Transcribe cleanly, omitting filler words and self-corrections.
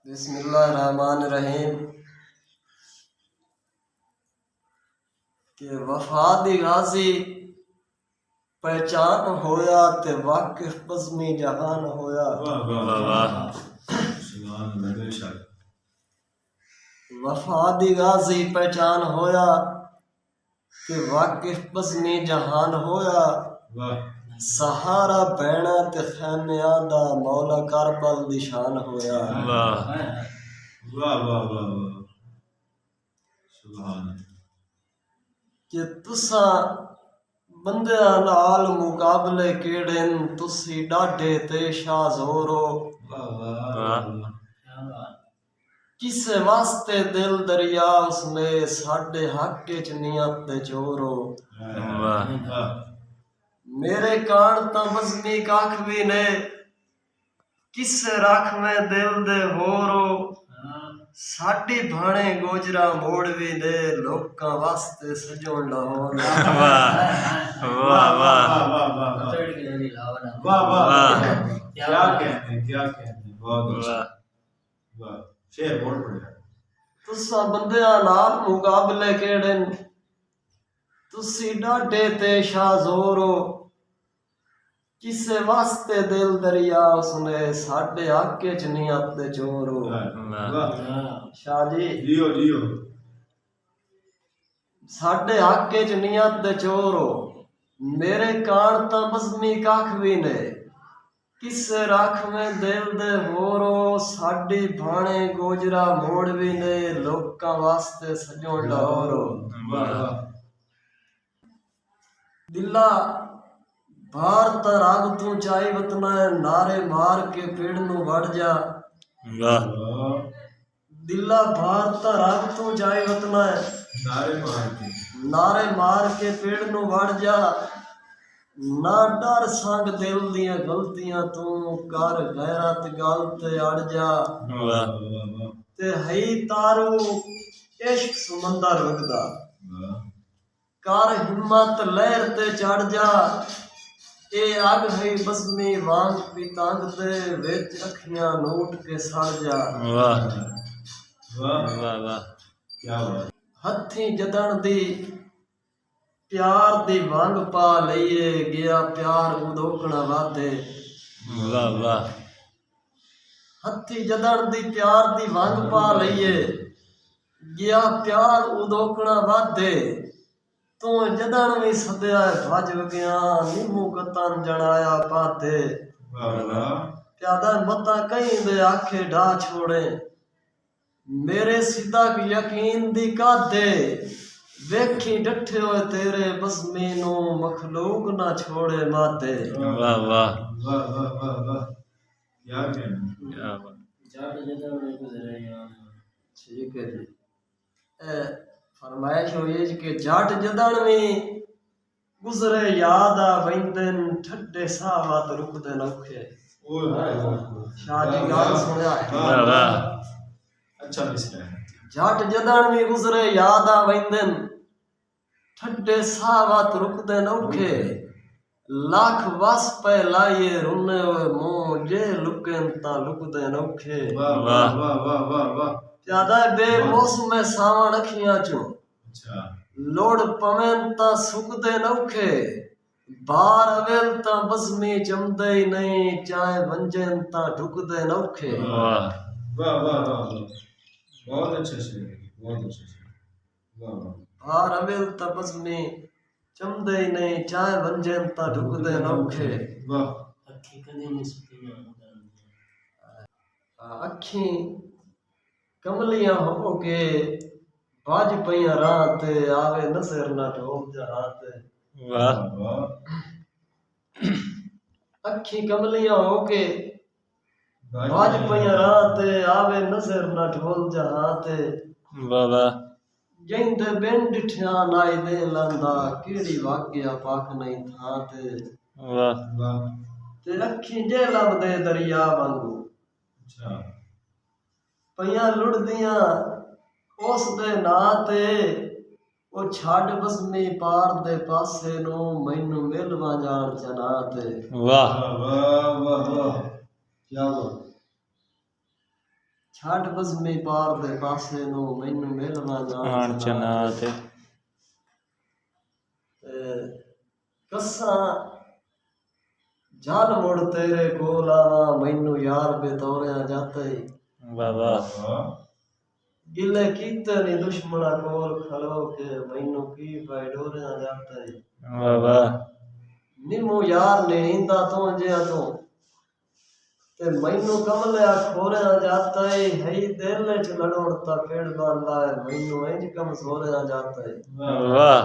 बिस्मिल्लाहिर्रहमानिर्रहीम के वफा दी गाजी पहचान होया ते वाकिफ बज़्मी जहान होया। वफा दी गाजी पहचान होया ते वाकिफ बज़्मी जहान होया। सहारा बैणा ते खैमिया दा मौला करबल दी शान होया। कि तुसा बंदियां नाल मुकाबले केड़े न तुसी डाढे ते शाज़ोरो। किसे वास्ते दिल दरिया उसमें साडे हक च नियत ते चोरो। मेरे कान ता बज़्मी कख भी ने किसे रख में दिल दे होरो। साडी भाणे गोजरा मोड़ भी ने लोकां वास्ते सजोण लाहौर। तुसा बंदियां नाल मुकाबले केड़े न तुसी डाढे ते शाज़ोरो। किसे वास्ते दिल दरिया उसने साडे हक च नियत ते चोरो। शाह जी जियो जियो साडे हक च नियत ते चोरो। मेरे कान ता बज़्मी कख भी ने किसे रख में दिल दे होरो। साडी भाणे गोजरा मोड़ भी ने लोकां वास्ते सजोण लाहौरो। दिला बार ता रब तू चाई वतना है नारे मार के पेड़ नू वड़ जा। दिला बार ता रब तू चाई वतना है नारे मार के पेड़ नू वड़ जा। ना डर संग दिल दियां गलतियां तू कर गैरत गल ते अड़ जा। ते हई तारू इश्क समंदर वगदा कर हिम्मत लहर ते चढ़ जा। ए अग है बज़्मी वांग पीतंग ते विच अखियां नूट के सड़ जा। हथी जदन दी प्यार दी वंग पा लईए गया प्यार उदोकना वादे। हथी जदन दी प्यार दी वंग पा लईए गया प्यार उदोकना वादे। तू जदन भी सदया भज गया नीमू कतन जनाया पाते। प्यादा मता कहीं दे आखे ढा छोड़े मेरे सिदक यकीन दी कादे। वेखी डठे होए तेरे बज़्मी नू मखलूक ना छोड़े माते। ठीक है जी। फरमाइश हुई कि जट जदन में गुजरे याद आ वंदन ठड्डे सावत रुकदे नौखे। शाह जी गाल सुनया है। अच्छा मिसरा है। जट जदन में गुजरे याद आ वंदन ठड्डे सावत रुकदे नौखे। लाख वस पे लाइए रुने हुए मुंह जे लुकन ता लुकदे नौखे। ज्यादा बेमौसम में सावण अखियां चो लोड़ पवें ता सुकदे नौखे। बार अवेल ता बज़्मी जमदे ही नहीं चाहे वंजन ता ढुकदे नौखे। बहुत अच्छे से बहुत अच्छे से। बार अवेल ता बज़्मी जमदे ही नहीं चाहे वंजन ता ढुकदे नौखे। अखी कमलियां हो के बाज पईयां रात आवे नजर ना ढोल जहात। अखी कमलियां हो के बाज पईयां रात आवे नजर ना ढोल जहात। जिंदे बिन डिठिया नाई दे लंदा केड़ी वाग्या पाक नहीं था ते अखी जे लभदे दरिया वांगू। पईयां लुड़दियां उस दे नां ते ओ छड़ बज़्मी पार दे पासे नू मैनू मिलवा जान चना ते। वाह वाह वाह वाह क्या बात। ਛੱਡ ਬਜ਼ਮੀ ਪਾਰ ਦੇ ਪਾਸੇ ਨੂੰ ਮੈਨੂੰ ਮਿਲਣਾ ਆਣ ਚਨਾ ਤੇ ਕਸਾਂ ਜਲ ਮੁੜ ਤੇਰੇ ਕੋਲ ਆਵਾਂ ਮੈਨੂੰ ਯਾਰ ਬੇਤੌਰਿਆਂ ਜਾਤੇ ਵਾਹ ਵਾਹ ਗਿਲੇ ਕੀਤੇ ਨੀ ਦੁਸ਼ਮਣਾ ਕੋਲ ਖਲੋ ਕੇ ਮੈਨੂੰ ਕੀ ਪੈ ਡੋਰਿਆਂ ਜਾਤੇ ਵਾਹ ਵਾਹ ਨਿੰਮੋ ਯਾਰ ਨੇ ਹਿੰਦਾ ਤੋਂ ਜਿਆ ਤੋਂ ਤੇ ਮੈਨੂੰ ਕਮਲਿਆ ਖੋਰਿਆਂ ਜਾਤਾ ਹੈ ਦਿਲ ਚ ਲੜੋੜਤਾ ਖੇਡ ਬੰਦਾ ਹੈ ਮੈਨੂੰ ਇੰਜ ਕਮਜ਼ੋਰਿਆਂ ਜਾਤਾ ਹੈ ਵਾਹ।